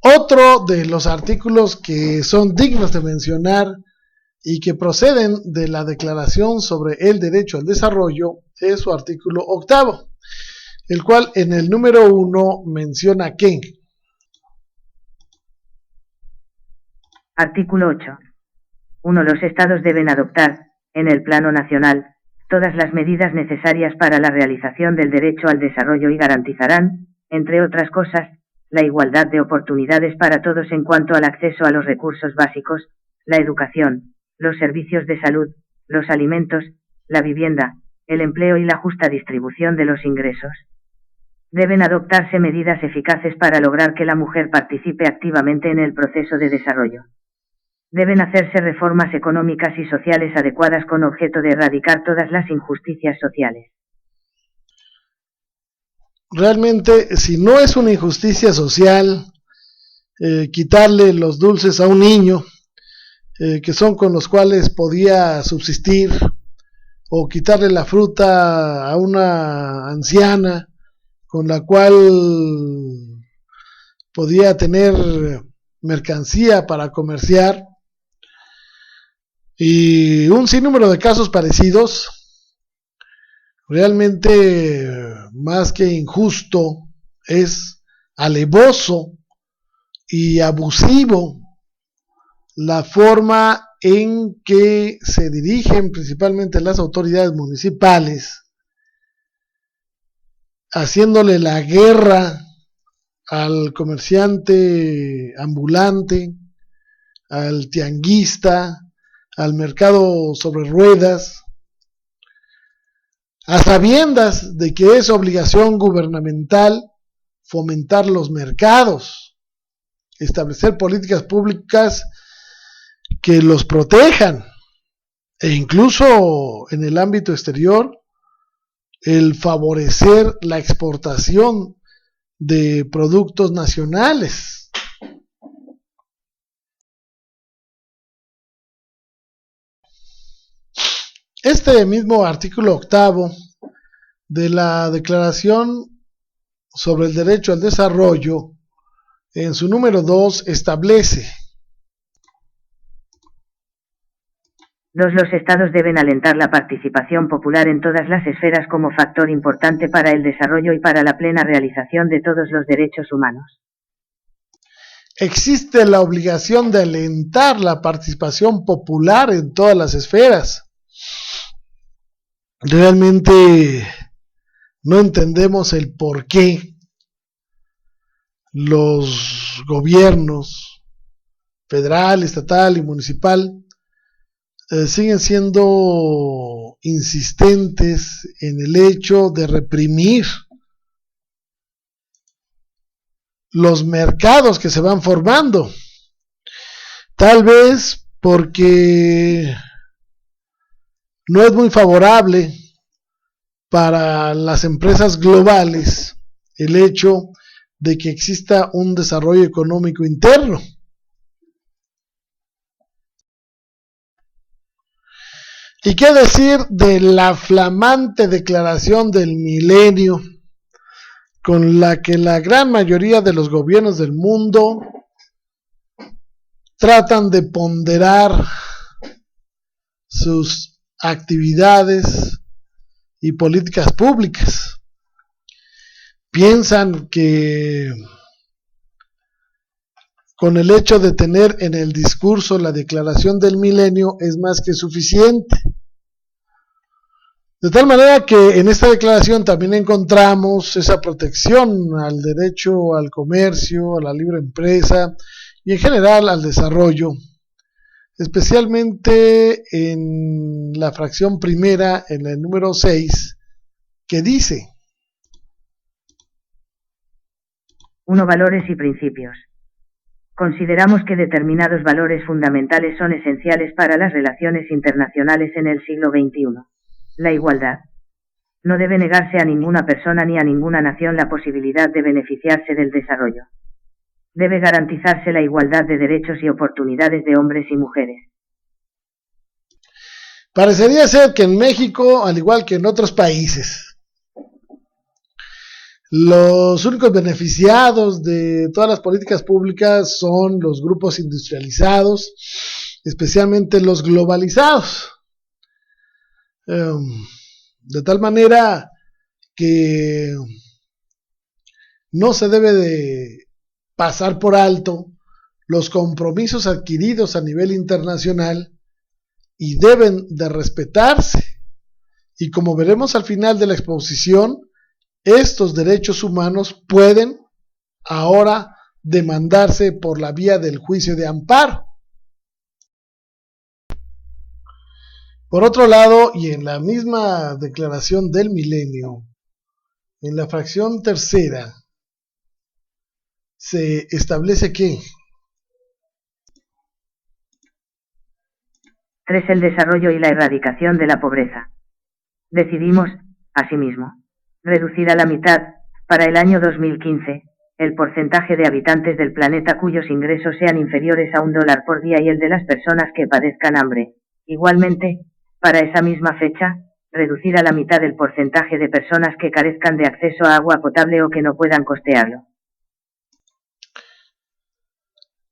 Otro de los artículos que son dignos de mencionar y que proceden de la Declaración sobre el Derecho al Desarrollo es su artículo 8, el cual en el número 1 menciona que Artículo 8. 1. Los Estados deben adoptar, en el plano nacional, todas las medidas necesarias para la realización del derecho al desarrollo y garantizarán, entre otras cosas, la igualdad de oportunidades para todos en cuanto al acceso a los recursos básicos, la educación, los servicios de salud, los alimentos, la vivienda, el empleo y la justa distribución de los ingresos. Deben adoptarse medidas eficaces para lograr que la mujer participe activamente en el proceso de desarrollo. Deben hacerse reformas económicas y sociales adecuadas con objeto de erradicar todas las injusticias sociales. Realmente, si no es una injusticia social quitarle los dulces a un niño, que son con los cuales podía subsistir, o quitarle la fruta a una anciana con la cual podía tener mercancía para comerciar, y un sinnúmero de casos parecidos. Realmente, más que injusto, es alevoso y abusivo la forma en que se dirigen principalmente las autoridades municipales, haciéndole la guerra al comerciante ambulante, al tianguista, al mercado sobre ruedas, a sabiendas de que es obligación gubernamental fomentar los mercados, establecer políticas públicas que los protejan, e incluso en el ámbito exterior, el favorecer la exportación de productos nacionales. Este mismo artículo 8 de la Declaración sobre el Derecho al Desarrollo, en su número 2, establece: Los Estados deben alentar la participación popular en todas las esferas como factor importante para el desarrollo y para la plena realización de todos los derechos humanos. Existe la obligación de alentar la participación popular en todas las esferas. Realmente no entendemos el por qué los gobiernos federal, estatal y municipal siguen siendo insistentes en el hecho de reprimir los mercados que se van formando. Tal vez porque no es muy favorable para las empresas globales el hecho de que exista un desarrollo económico interno. ¿Y qué decir de la flamante Declaración del Milenio, con la que la gran mayoría de los gobiernos del mundo tratan de ponderar sus actividades y políticas públicas? Piensan que con el hecho de tener en el discurso la Declaración del Milenio es más que suficiente. De tal manera que en esta declaración también encontramos esa protección al derecho al comercio, a la libre empresa y en general al desarrollo, especialmente en la fracción primera, en el número 6, que dice: 1. Valores y principios. Consideramos que determinados valores fundamentales son esenciales para las relaciones internacionales en el siglo XXI. La igualdad. No debe negarse a ninguna persona ni a ninguna nación la posibilidad de beneficiarse del desarrollo. Debe garantizarse la igualdad de derechos y oportunidades de hombres y mujeres. Parecería ser que en México, al igual que en otros países, Los únicos beneficiados de todas las políticas públicas son los grupos industrializados, especialmente los globalizados. De tal manera que no se debe de pasar por alto los compromisos adquiridos a nivel internacional y deben de respetarse. Y como veremos al final de la exposición, estos derechos humanos pueden ahora demandarse por la vía del juicio de amparo. Por otro lado, y en la misma Declaración del Milenio, en la fracción tercera, se establece que 3. El desarrollo y la erradicación de la pobreza. Decidimos, asimismo, reducir a la mitad, para el año 2015, el porcentaje de habitantes del planeta cuyos ingresos sean inferiores a $1 por día y el de las personas que padezcan hambre. Igualmente, para esa misma fecha, reducir a la mitad el porcentaje de personas que carezcan de acceso a agua potable o que no puedan costearlo.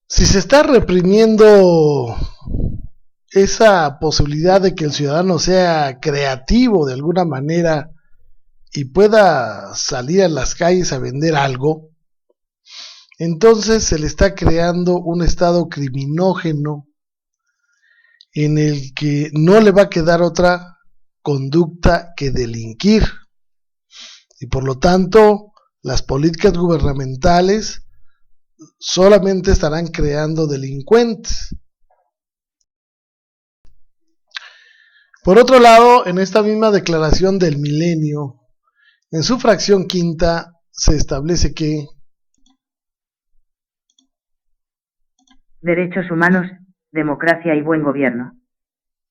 Si se está reprimiendo esa posibilidad de que el ciudadano sea creativo de alguna manera y pueda salir a las calles a vender algo, entonces se le está creando un estado criminógeno en el que no le va a quedar otra conducta que delinquir. Y por lo tanto, las políticas gubernamentales solamente estarán creando delincuentes. Por otro lado, en esta misma Declaración del Milenio, en su fracción quinta, se establece que derechos humanos, democracia y buen gobierno.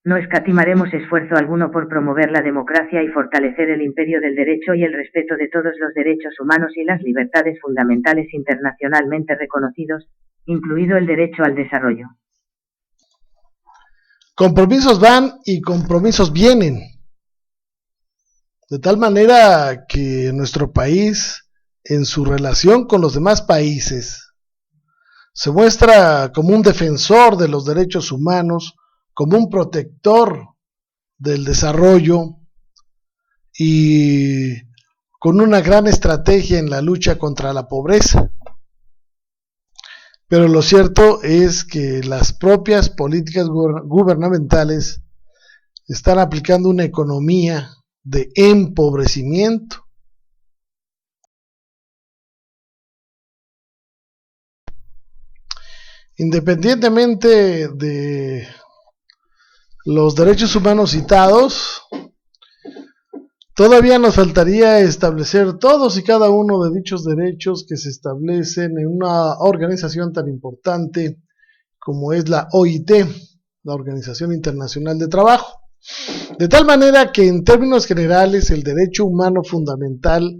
No escatimaremos esfuerzo alguno por promover la democracia y fortalecer el imperio del derecho y el respeto de todos los derechos humanos y las libertades fundamentales internacionalmente reconocidos, incluido el derecho al desarrollo. Compromisos van y compromisos vienen. De tal manera que nuestro país, en su relación con los demás países, se muestra como un defensor de los derechos humanos, como un protector del desarrollo y con una gran estrategia en la lucha contra la pobreza. Pero lo cierto es que las propias políticas gubernamentales están aplicando una economía de empobrecimiento. Independientemente de los derechos humanos citados, todavía nos faltaría establecer todos y cada uno de dichos derechos que se establecen en una organización tan importante como es la OIT, la Organización Internacional de Trabajo. De tal manera que en términos generales el derecho humano fundamental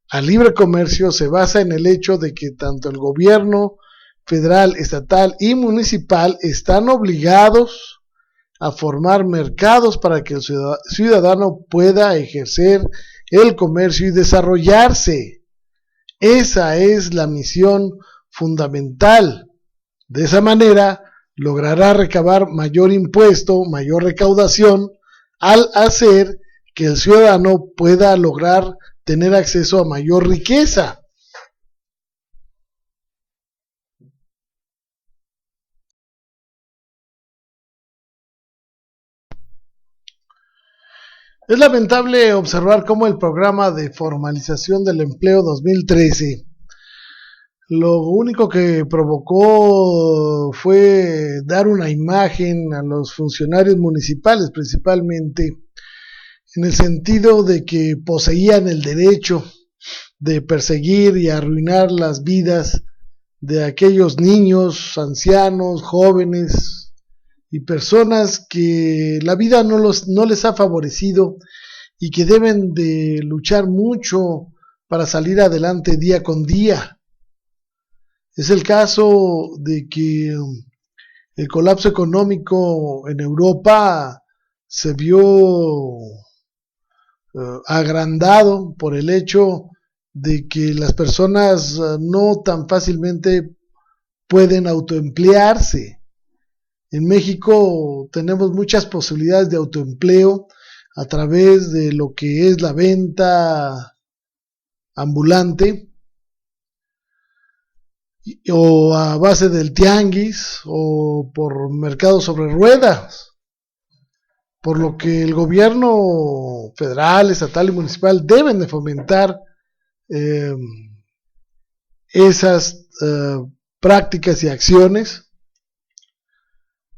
al libre comercio se basa en el hecho de que tanto el gobierno federal, estatal y municipal están obligados a formar mercados para que el ciudadano pueda ejercer el comercio y desarrollarse. Esa es la misión fundamental. De esa manera logrará recabar mayor impuesto, mayor recaudación, al hacer que el ciudadano pueda lograr tener acceso a mayor riqueza. Es lamentable observar cómo el programa de formalización del empleo 2013 lo único que provocó fue dar una imagen a los funcionarios municipales, principalmente en el sentido de que poseían el derecho de perseguir y arruinar las vidas de aquellos niños, ancianos, jóvenes y personas que la vida no les ha favorecido y que deben de luchar mucho para salir adelante día con día. Es el caso de que el colapso económico en Europa se vio agrandado por el hecho de que las personas no tan fácilmente pueden autoemplearse. En México tenemos muchas posibilidades de autoempleo a través de lo que es la venta ambulante, o a base del tianguis, o por mercados sobre ruedas, por lo que el gobierno federal, estatal y municipal deben de fomentar esas prácticas y acciones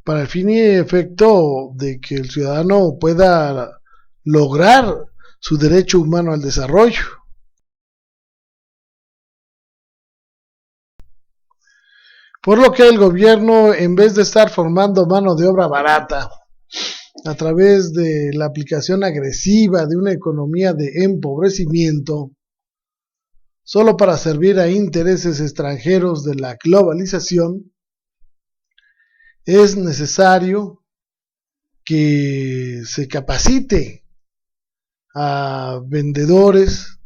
para el fin y efecto de que el ciudadano pueda lograr su derecho humano al desarrollo. Por lo que el gobierno, en vez de estar formando mano de obra barata a través de la aplicación agresiva de una economía de empobrecimiento, solo para servir a intereses extranjeros de la globalización, es necesario que se capacite a vendedores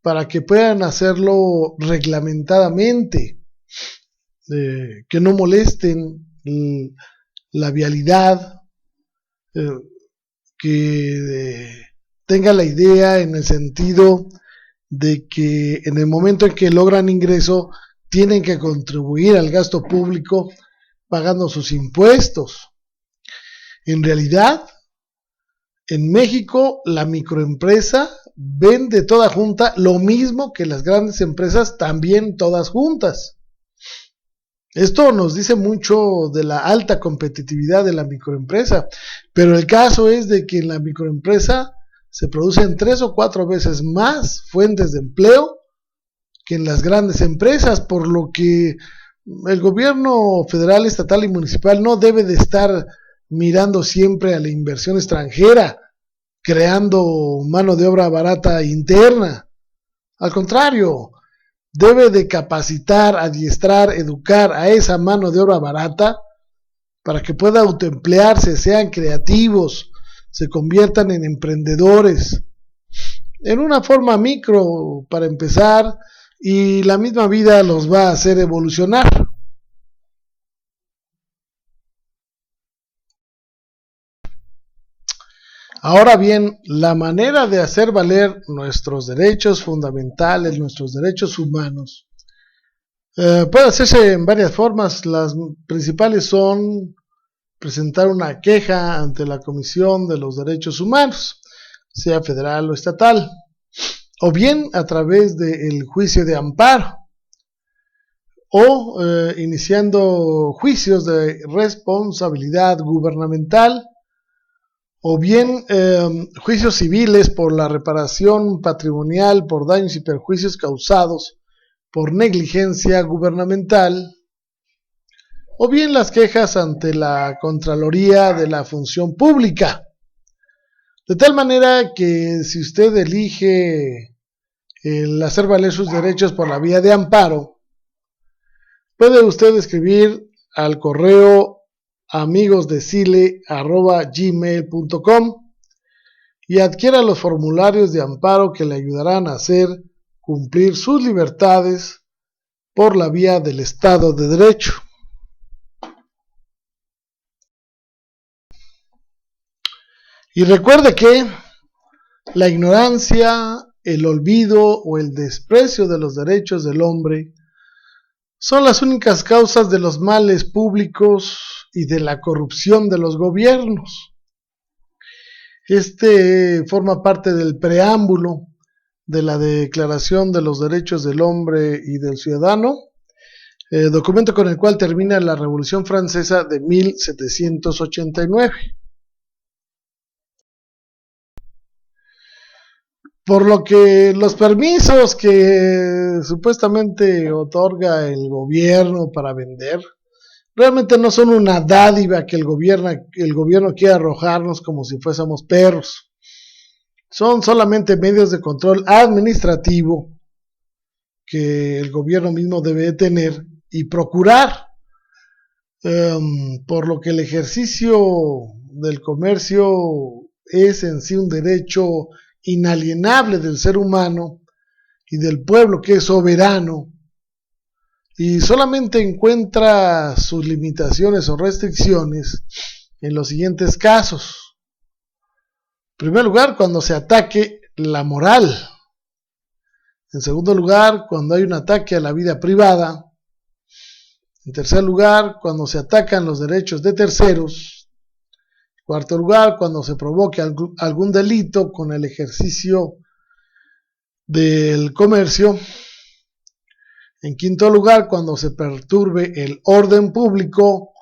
para que puedan hacerlo reglamentadamente, que no molesten la vialidad, que tenga la idea en el sentido de que en el momento en que logran ingreso tienen que contribuir al gasto público pagando sus impuestos. En realidad, en México la microempresa vende toda junta lo mismo que las grandes empresas, también todas juntas. Esto nos dice mucho de la alta competitividad de la microempresa, pero el caso es de que en la microempresa se producen 3 o 4 veces más fuentes de empleo que en las grandes empresas, por lo que el gobierno federal, estatal y municipal no debe de estar mirando siempre a la inversión extranjera, creando mano de obra barata interna. Al contrario, debe de capacitar, adiestrar, educar a esa mano de obra barata para que pueda autoemplearse, sean creativos, se conviertan en emprendedores, en una forma micro para empezar, y la misma vida los va a hacer evolucionar. Ahora bien, la manera de hacer valer nuestros derechos fundamentales, nuestros derechos humanos, puede hacerse en varias formas. Las principales son presentar una queja ante la Comisión de los Derechos Humanos, sea federal o estatal, o bien a través del juicio de amparo, o iniciando juicios de responsabilidad gubernamental, o bien juicios civiles por la reparación patrimonial por daños y perjuicios causados por negligencia gubernamental, o bien las quejas ante la Contraloría de la Función Pública. De tal manera que si usted elige el hacer valer sus derechos por la vía de amparo, puede usted escribir al correo amigosdecile@gmail.com y adquiera los formularios de amparo que le ayudarán a hacer cumplir sus libertades por la vía del Estado de Derecho. Y recuerde que la ignorancia, el olvido o el desprecio de los derechos del hombre son las únicas causas de los males públicos y de la corrupción de los gobiernos. Este forma parte del preámbulo de la Declaración de los Derechos del Hombre y del Ciudadano, documento con el cual termina la Revolución Francesa de 1789. Por lo que los permisos que supuestamente otorga el gobierno para vender realmente no son una dádiva que el gobierno quiere arrojarnos como si fuésemos perros. Son solamente medios de control administrativo que el gobierno mismo debe tener y procurar, por lo que el ejercicio del comercio es en sí un derecho inalienable del ser humano y del pueblo que es soberano, y solamente encuentra sus limitaciones o restricciones en los siguientes casos. En primer lugar, cuando se ataque la moral. En segundo lugar, cuando hay un ataque a la vida privada. En tercer lugar, cuando se atacan los derechos de terceros. En cuarto lugar, cuando se provoque algún delito con el ejercicio del comercio. En quinto lugar, cuando se perturbe el orden público.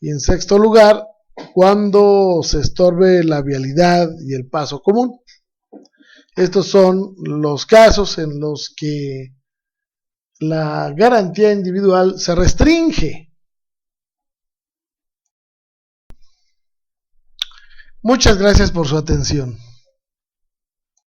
Y en sexto lugar, cuando se estorbe la vialidad y el paso común. Estos son los casos en los que la garantía individual se restringe. Muchas gracias por su atención.